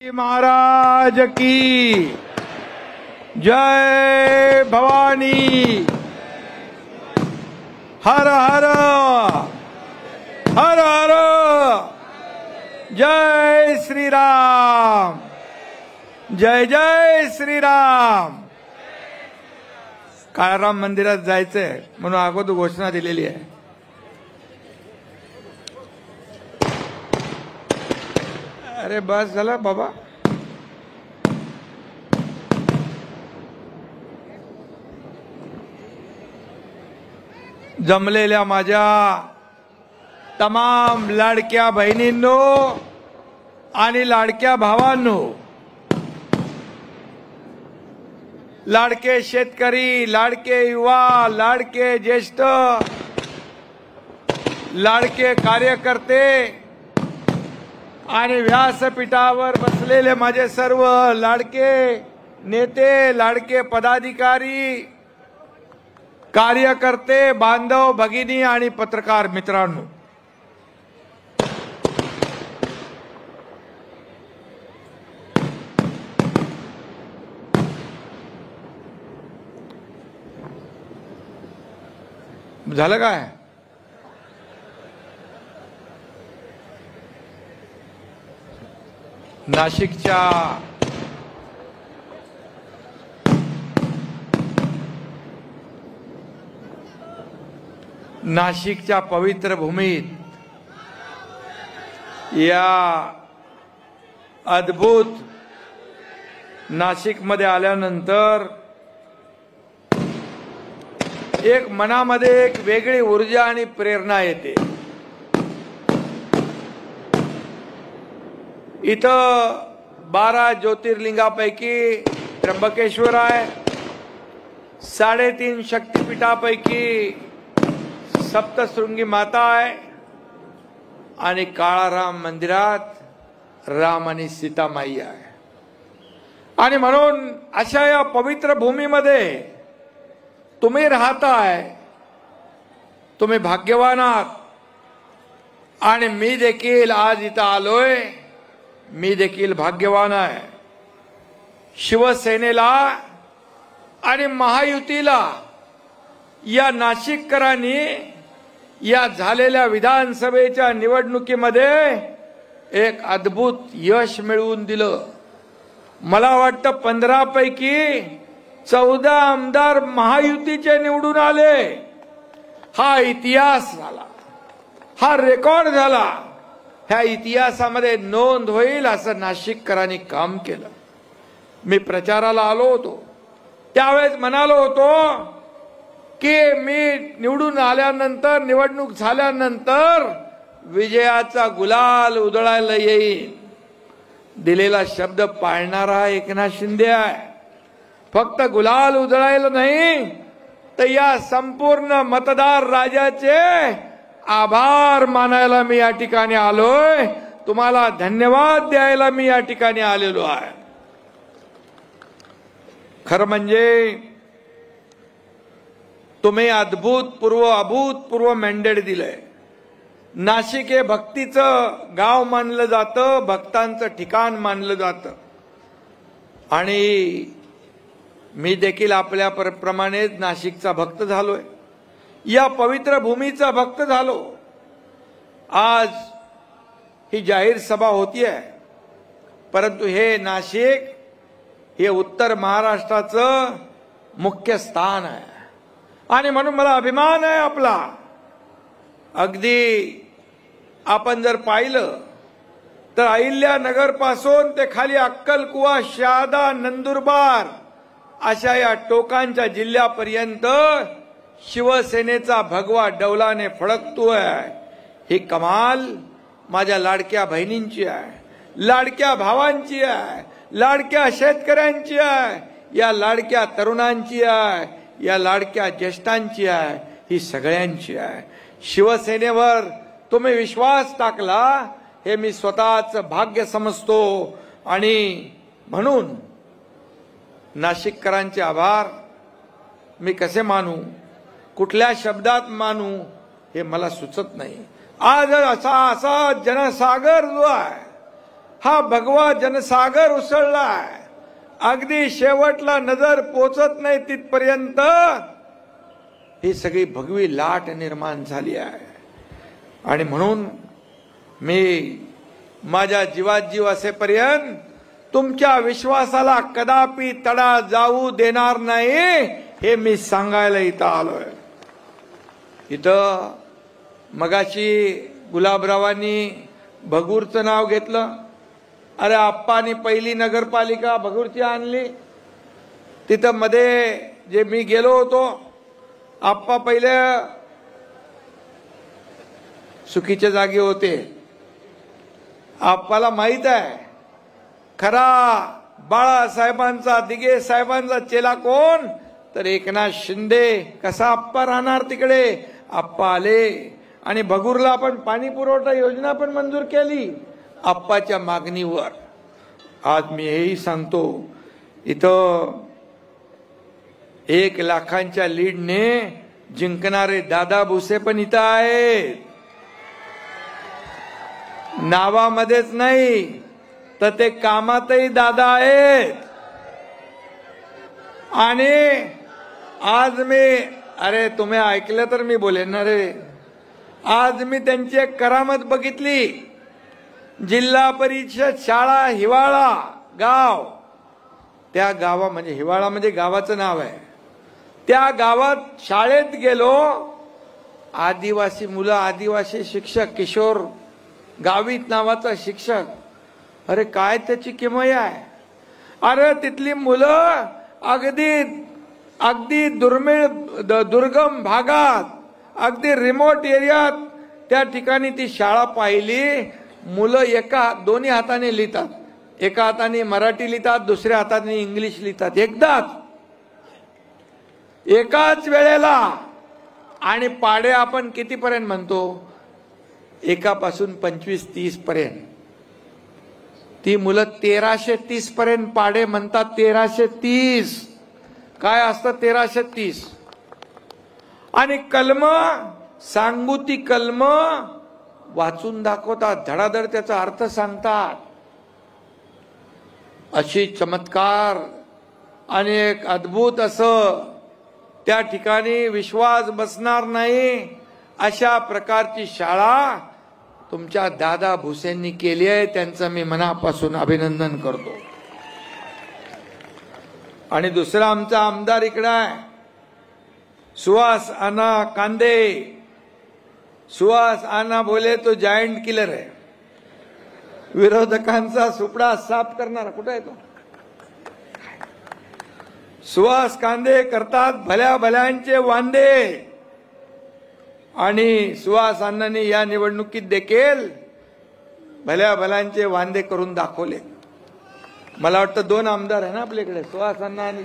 महाराज की जय भवानी। हर हर हर हर जय श्री राम, जय जय श्री राम। काळाराम मंदिरात जायचंय म्हणून अगोदर घोषणा दिलेली आहे। अरे बस झाला बाबा। जमलेल्या माझ्या तमाम लाडक्या बहिणींनो आणि लाडक्या भावांनो, लाडके शेतकरी, लाडके युवा, लाडके ज्येष्ठ, लाडके कार्यकर्ते आणि व्यासपीठावर बसलेले माझे सर्व लाडके नेते, लाडके पदाधिकारी, कार्यकर्ते, बांधव, भगिनी आणि पत्रकार मित्रांनो, झालं काय? नाशिकच्या पवित्र भूमीत या अद्भुत नाशिकमध्ये आल्यानंतर एक मनामध्ये एक वेगळी ऊर्जा आणि प्रेरणा येते। इथं 12 ज्योतिर्लिंगापैकी त्र्यंबकेश्वर आहे, 3.5 शक्तिपीठापैकी सप्तशृंगी माता आहे आणि काळाराम मंदिरात राम आणि सीतामाई आहे। आणि म्हणून अशा या पवित्र भूमीमध्ये तुम्ही राहताय, तुम्ही भाग्यवान आहात। आणि मी देखील आज इथं आलोय, मी देखील भाग्यवान आहे। शिवसेनेला आणि महायुतीला या नाशिककरांनी या झालेल्या विधानसभेच्या निवडणुकीमध्ये एक अद्भुत यश मिळवून दिलं। मला वाटतं 15 पैकी 14 आमदार महायुतीचे निवडून आले। हा इतिहास झाला, हा रेकॉर्ड झाला। ह्या इतिहासामध्ये नोंद होईल असं नाशिककरांनी काम केलं। मी प्रचाराला आलो होतो, त्यावेळेस म्हणालो होतो की मी निवडून आल्यानंतर, निवडणूक झाल्यानंतर विजयाचा गुलाल उधळायला येईल। दिलेला शब्द पाळणारा एकनाथ शिंदे आहे। फक्त गुलाल उधळायला नाही तर या संपूर्ण मतदार राजाचे आभार मानायला मी या ठिकाणी आलोय। तुम्हाला धन्यवाद द्यायला मी या ठिकाणी आलेलो आहे। खरं म्हणजे तुम्ही अभूतपूर्व मॅन्डेट दिलंय। नाशिक हे भक्तीचं गाव मानलं जातं, भक्तांचं ठिकाण मानलं जातं। आणि मी देखील आपल्या प्रमाणेच नाशिकचा भक्त झालोय, या पवित्र भूमीचा भक्त झालो। आज ही जाहीर सभा होतीये, परंतु हे नाशिक हे उत्तर महाराष्ट्राचं मुख्य स्थान आहे आणि म्हणून मला अभिमान आहे आपला। अगदी आपण जर पाहिलं तर अहिल्यानगर पासून ते खाली अक्कलकुवा, शहादा, नंदुरबार अशा या टोकांच्या जिल्ह्यापर्यंत शिवसेनेचा भगवा डौलाने फडकतोय। ही कमाल माझ्या लाडक्या बहिणींची आहे, लाडक्या भावांची आहे, लाडक्या शेतकऱ्यांची आहे, या लाडक्या तरुणांची आहे, या लाडक्या ज्येष्ठांची आहे, ही सगळ्यांची आहे। शिवसेनेवर तुम्ही विश्वास टाकला हे मी स्वतःच भाग्य समजतो। आणि म्हणून नाशिककरांचे आभार मी कसे मानू, कुठल्या शब्दात मानू हे मला सुचत नाही। आज असा जनसागर जो आहे, हा भगवा जनसागर उसळलाय. अगदी शेवटला नजर पोचत नाही तिथपर्यंत ही सगळी भगवी लाट निर्माण झाली आहे. आणि म्हणून मी माझ्या जीवात जीव असेपर्यंत तुमच्या विश्वासाला कदापि तडा जाऊ देणार नाही हे मी सांगायला इथं आलोय. इथं मगाशी गुलाबरावांनी भगूरचं नाव घेतलं. अरे आप्पानी पहिली नगरपालिका भगूरची आणली. तिथं मध्ये जे मी गेलो होतो, आप्पा पहिले चुकीच्या जागी होते. आप्पाला माहित आहे खरा बाळासाहेबांचा, दिघे साहेबांचा चेला कोण, तर एकनाथ शिंदे. कसा आप्पा राहणार तिकडे. आप्पा आले आणि भगूरला आपण पाणी पुरवठा योजना पण मंजूर केली आप्पाच्या मागणीवर. आज मी हेही सांगतो, इथं 1 लाखांच्या लीडने जिंकणारे दादा भुसे पण इथं आहेत. नावामध्येच नाही तर ते कामातही दादा आहेत. आणि आज मी, अरे तुम्ही ऐकलं तर मी बोलेन ना रे, आज मी त्यांची एक करामत बघितली. जिल्हा परिषद शाळा हिवाळा गाव, त्या गावा म्हणजे हिवाळा म्हणजे गावाचं नाव आहे. त्या गावात शाळेत गेलो, आदिवासी मुलं, आदिवासी शिक्षक, किशोर गावित नावाचा शिक्षक. अरे काय त्याची किमया आहे. अरे तिथली मुलं अगदी दुर्गम भागात, अगदी रिमोट एरियात त्या ठिकाणी ती शाळा पाहिली. मुलं दोन्ही हाताने लिहितात. एका हाताने मराठी लिहितात, दुसऱ्या हाताने इंग्लिश लिहितात. एकाच वेळेला. आणि पाडे आपण कितीपर्यंत म्हणतो, एकापासून 25-30 पर्यंत. ती मुलं 1330 पर्यंत पाडे म्हणतात. 1330 काय असतं 1330. आणि कलम सांगूती कलम वाचून दाखवतात, धडाधड त्याचा अर्थ सांगतात. अशी चमत्कार आणि एक अद्भुत असं त्या ठिकाणी विश्वास बसणार नाही अशा प्रकारची शाळा तुमच्या दादा भुसेंनी केली आहे. त्यांचं मी मनापासून अभिनंदन करतो. आणि दुसरा आमचा आमदार इकडे आहे, सुहास अण्णा कांदे. सुहास अण्णा बोले तो जायंट किलर आहे. विरोधकांचा सुपडा साफ करणारा. कुठे आहे तो? सुहास कांदे करतात भल्या भल्यांचे वांदे. आणि सुहास अण्णांनी या निवडणुकीत देखील भल्या भल्यांचे वांदे करून दाखवले. मला वाटतं 2 आमदार आहे ना आपल्याकडे, सुहास अण्णा आणि